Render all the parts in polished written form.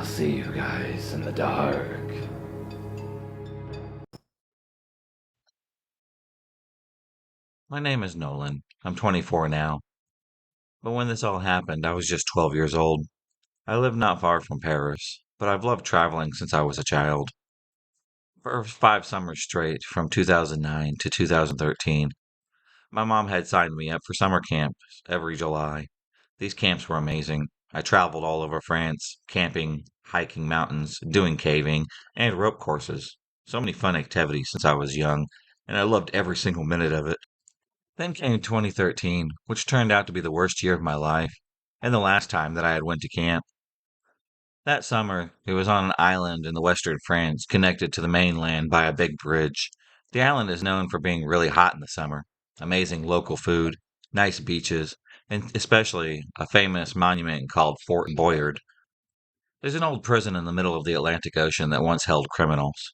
see you guys in the dark. My name is Nolan. I'm 24 now. But when this all happened, I was just 12 years old. I live not far from Paris, but I've loved traveling since I was a child. For 5 summers straight, from 2009 to 2013, my mom had signed me up for summer camps every July. These camps were amazing. I traveled all over France, camping, hiking mountains, doing caving, and rope courses. So many fun activities since I was young, and I loved every single minute of it. Then came 2013, which turned out to be the worst year of my life, and the last time that I had went to camp. That summer, it was on an island in the western France, connected to the mainland by a big bridge. The island is known for being really hot in the summer, amazing local food, nice beaches, and especially a famous monument called Fort Boyard. There's an old prison in the middle of the Atlantic Ocean that once held criminals.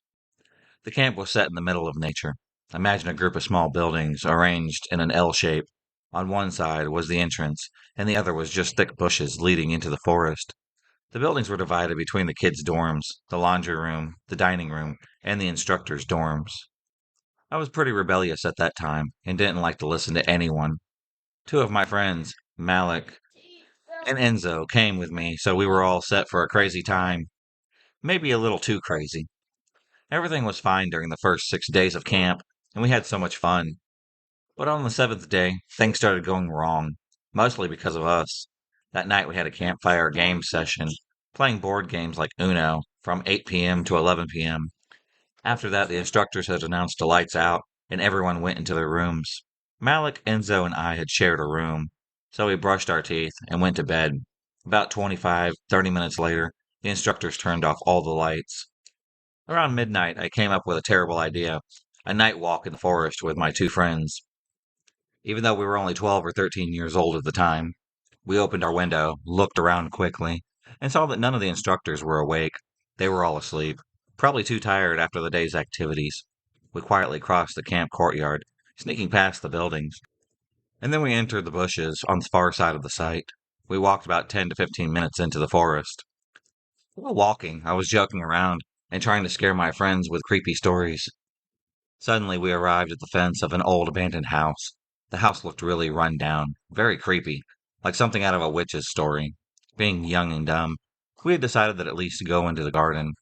The camp was set in the middle of nature. Imagine a group of small buildings arranged in an L shape. On one side was the entrance, and the other was just thick bushes leading into the forest. The buildings were divided between the kids' dorms, the laundry room, the dining room, and the instructors' dorms. I was pretty rebellious at that time and didn't like to listen to anyone. Two of my friends, Malik and Enzo, came with me, so we were all set for a crazy time. Maybe a little too crazy. Everything was fine during the first 6 days of camp, and we had so much fun. But on the seventh day, things started going wrong, mostly because of us. That night we had a campfire game session, playing board games like Uno from 8 p.m. to 11 p.m. After that, the instructors had announced the lights out, and everyone went into their rooms. Malik, Enzo, and I had shared a room, so we brushed our teeth and went to bed. About 25, 30 minutes later, the instructors turned off all the lights. Around midnight, I came up with a terrible idea, a night walk in the forest with my two friends. Even though we were only 12 or 13 years old at the time, we opened our window, looked around quickly, and saw that none of the instructors were awake. They were all asleep, probably too tired after the day's activities. We quietly crossed the camp courtyard, sneaking past the buildings, and then we entered the bushes on the far side of the site. We walked about 10 to 15 minutes into the forest. While walking, I was joking around and trying to scare my friends with creepy stories. Suddenly, we arrived at the fence of an old abandoned house. The house looked really run down, very creepy, like something out of a witch's story. Being young and dumb, we had decided that at least to go into the garden.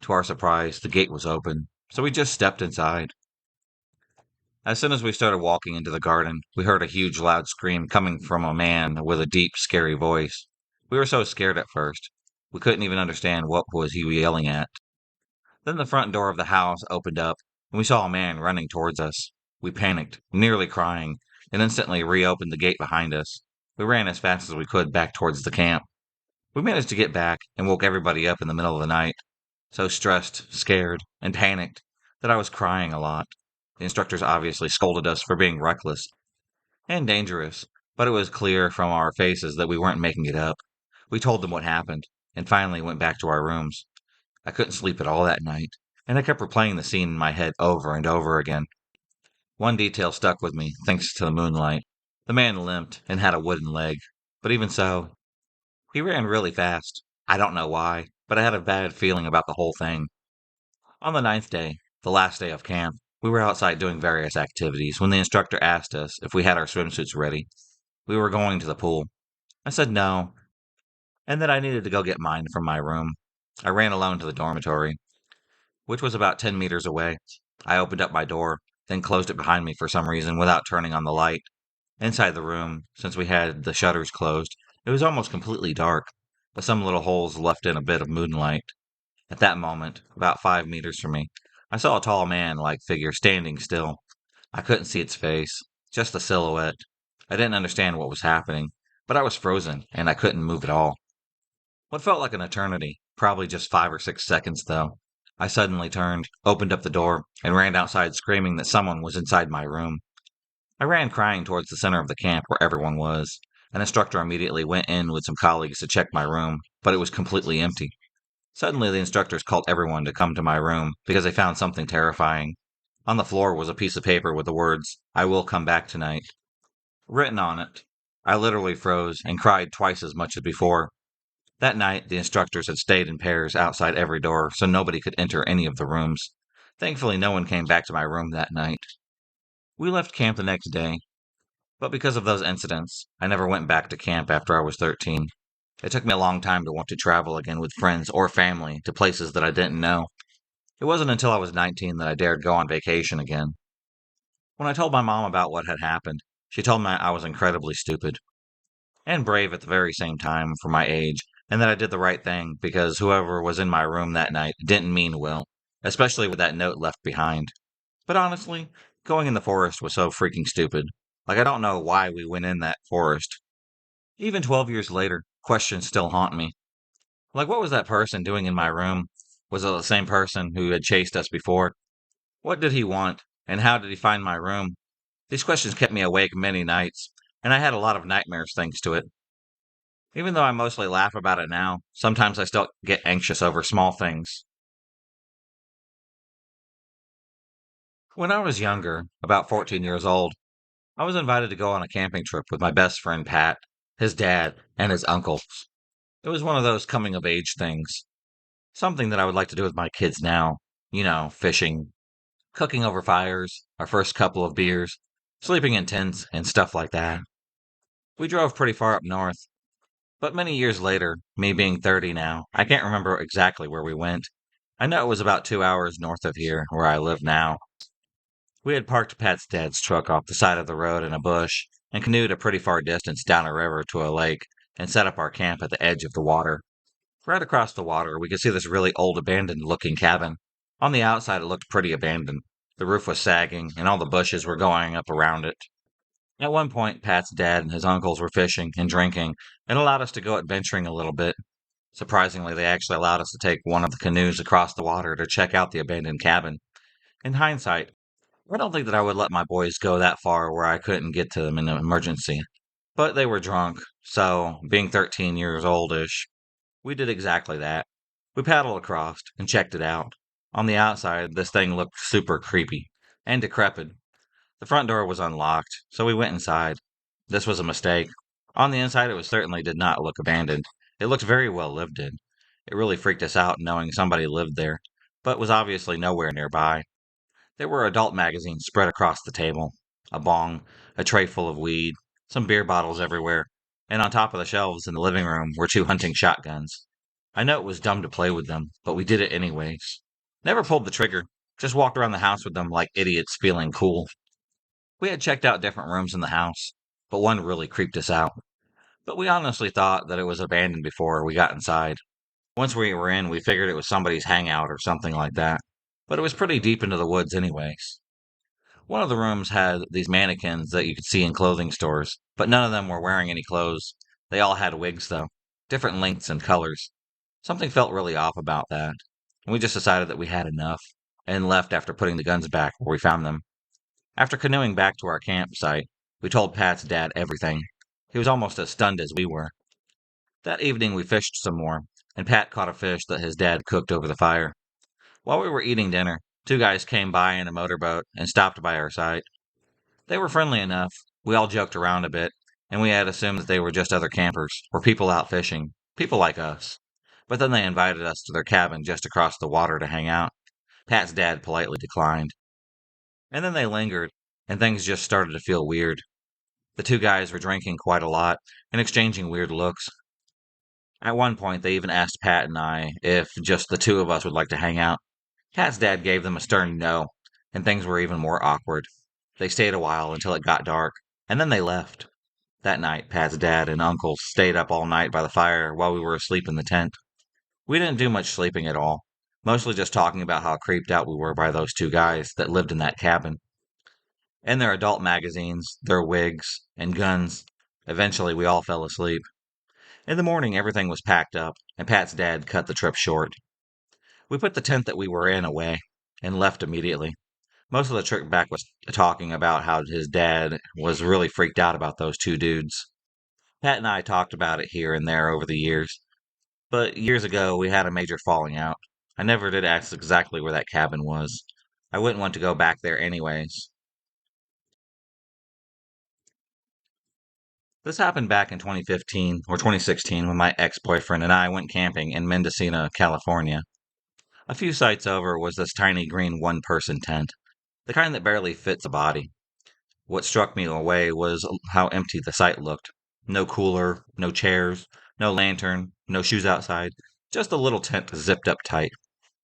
To our surprise, the gate was open, so we just stepped inside. As soon as we started walking into the garden, we heard a huge loud scream coming from a man with a deep, scary voice. We were so scared at first, we couldn't even understand what was he yelling at. Then the front door of the house opened up, and we saw a man running towards us. We panicked, nearly crying, and instantly reopened the gate behind us. We ran as fast as we could back towards the camp. We managed to get back and woke everybody up in the middle of the night. So stressed, scared, and panicked that I was crying a lot. The instructors obviously scolded us for being reckless and dangerous, but it was clear from our faces that we weren't making it up. We told them what happened, and finally went back to our rooms. I couldn't sleep at all that night, and I kept replaying the scene in my head over and over again. One detail stuck with me, thanks to the moonlight. The man limped and had a wooden leg, but even so, he ran really fast. I don't know why, but I had a bad feeling about the whole thing. On the ninth day, the last day of camp, we were outside doing various activities when the instructor asked us if we had our swimsuits ready. We were going to the pool. I said no, and that I needed to go get mine from my room. I ran alone to the dormitory, which was about 10 meters away. I opened up my door, then closed it behind me for some reason without turning on the light. Inside the room, since we had the shutters closed, it was almost completely dark, but some little holes left in a bit of moonlight. At that moment, about 5 meters from me, I saw a tall man-like figure standing still. I couldn't see its face, just a silhouette. I didn't understand what was happening, but I was frozen, and I couldn't move at all. What felt like an eternity, probably just 5 or 6 seconds though. I suddenly turned, opened up the door, and ran outside screaming that someone was inside my room. I ran crying towards the center of the camp where everyone was. An instructor immediately went in with some colleagues to check my room, but it was completely empty. Suddenly, the instructors called everyone to come to my room because they found something terrifying. On the floor was a piece of paper with the words, "I will come back tonight," written on it. I literally froze and cried twice as much as before. That night, the instructors had stayed in pairs outside every door, so nobody could enter any of the rooms. Thankfully, no one came back to my room that night. We left camp the next day, but because of those incidents, I never went back to camp after I was 13. It took me a long time to want to travel again with friends or family to places that I didn't know. It wasn't until I was 19 that I dared go on vacation again. When I told my mom about what had happened, she told me I was incredibly stupid and brave at the very same time for my age, and that I did the right thing because whoever was in my room that night didn't mean well, especially with that note left behind. But honestly, going in the forest was so freaking stupid. Like, I don't know why we went in that forest. Even 12 years later, questions still haunt me. Like, what was that person doing in my room? Was it the same person who had chased us before? What did he want? And how did he find my room? These questions kept me awake many nights, and I had a lot of nightmares thanks to it. Even though I mostly laugh about it now, sometimes I still get anxious over small things. When I was younger, about 14 years old, I was invited to go on a camping trip with my best friend Pat, his dad, and his uncles. It was one of those coming of age things. Something that I would like to do with my kids now. Fishing, cooking over fires, our first couple of beers, sleeping in tents, and stuff like that. We drove pretty far up north, but many years later, me being 30 now, I can't remember exactly where we went. I know it was about 2 hours north of here, where I live now. We had parked Pat's dad's truck off the side of the road in a bush and canoed a pretty far distance down a river to a lake and set up our camp at the edge of the water. Right across the water, we could see this really old abandoned looking cabin. On the outside, it looked pretty abandoned. The roof was sagging, and all the bushes were going up around it. At one point, Pat's dad and his uncles were fishing and drinking and allowed us to go adventuring a little bit. Surprisingly, they actually allowed us to take one of the canoes across the water to check out the abandoned cabin. In hindsight, I don't think that I would let my boys go that far where I couldn't get to them in an emergency. But they were drunk, so, being 13 years oldish, we did exactly that. We paddled across and checked it out. On the outside, this thing looked super creepy and decrepit. The front door was unlocked, so we went inside. This was a mistake. On the inside, certainly did not look abandoned. It looked very well lived in. It really freaked us out knowing somebody lived there, but was obviously nowhere nearby. There were adult magazines spread across the table, a bong, a tray full of weed, some beer bottles everywhere, and on top of the shelves in the living room were two hunting shotguns. I know it was dumb to play with them, but we did it anyways. Never pulled the trigger, just walked around the house with them like idiots feeling cool. We had checked out different rooms in the house, but one really creeped us out. But we honestly thought that it was abandoned before we got inside. Once we were in, we figured it was somebody's hangout or something like that. But it was pretty deep into the woods anyways. One of the rooms had these mannequins that you could see in clothing stores, but none of them were wearing any clothes. They all had wigs, though, different lengths and colors. Something felt really off about that, and we just decided that we had enough, and left after putting the guns back where we found them. After canoeing back to our campsite, we told Pat's dad everything. He was almost as stunned as we were. That evening we fished some more, and Pat caught a fish that his dad cooked over the fire. While we were eating dinner, two guys came by in a motorboat and stopped by our site. They were friendly enough. We all joked around a bit, and we had assumed that they were just other campers or people out fishing, people like us. But then they invited us to their cabin just across the water to hang out. Pat's dad politely declined. And then they lingered, and things just started to feel weird. The two guys were drinking quite a lot and exchanging weird looks. At one point, they even asked Pat and I if just the two of us would like to hang out. Pat's dad gave them a stern no, and things were even more awkward. They stayed a while until it got dark, and then they left. That night, Pat's dad and uncle stayed up all night by the fire while we were asleep in the tent. We didn't do much sleeping at all, mostly just talking about how creeped out we were by those two guys that lived in that cabin. And their adult magazines, their wigs, and guns. Eventually, we all fell asleep. In the morning, everything was packed up, and Pat's dad cut the trip short. We put the tent that we were in away and left immediately. Most of the trip back was talking about how his dad was really freaked out about those two dudes. Pat and I talked about it here and there over the years, but years ago we had a major falling out. I never did ask exactly where that cabin was. I wouldn't want to go back there anyways. This happened back in 2015 or 2016 when my ex-boyfriend and I went camping in Mendocino, California. A few sites over was this tiny green one-person tent, the kind that barely fits a body. What struck me away was how empty the site looked. No cooler, no chairs, no lantern, no shoes outside, just a little tent zipped up tight.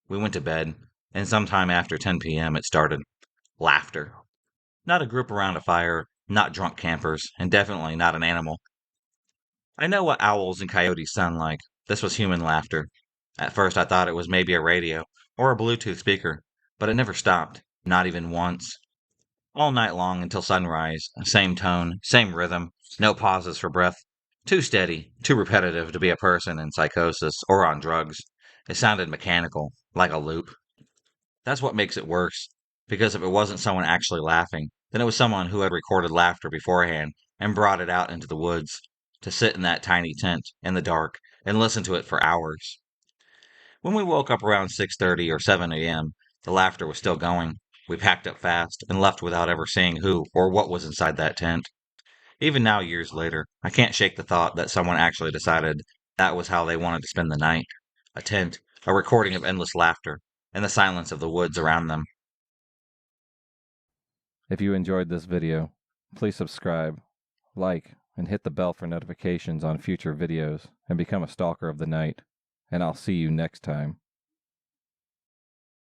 We went to bed, and sometime after 10 p.m. it started. Laughter. Not a group around a fire, not drunk campers, and definitely not an animal. I know what owls and coyotes sound like. This was human laughter. At first I thought it was maybe a radio or a Bluetooth speaker, but it never stopped, not even once. All night long until sunrise, same tone, same rhythm, no pauses for breath. Too steady, too repetitive to be a person in psychosis or on drugs. It sounded mechanical, like a loop. That's what makes it worse, because if it wasn't someone actually laughing, then it was someone who had recorded laughter beforehand and brought it out into the woods to sit in that tiny tent in the dark and listen to it for hours. When we woke up around 6:30 or 7 a.m., the laughter was still going. We packed up fast and left without ever seeing who or what was inside that tent. Even now, years later, I can't shake the thought that someone actually decided that was how they wanted to spend the night. A tent, a recording of endless laughter, and the silence of the woods around them. If you enjoyed this video, please subscribe, like, and hit the bell for notifications on future videos and become a stalker of the night. And I'll see you next time.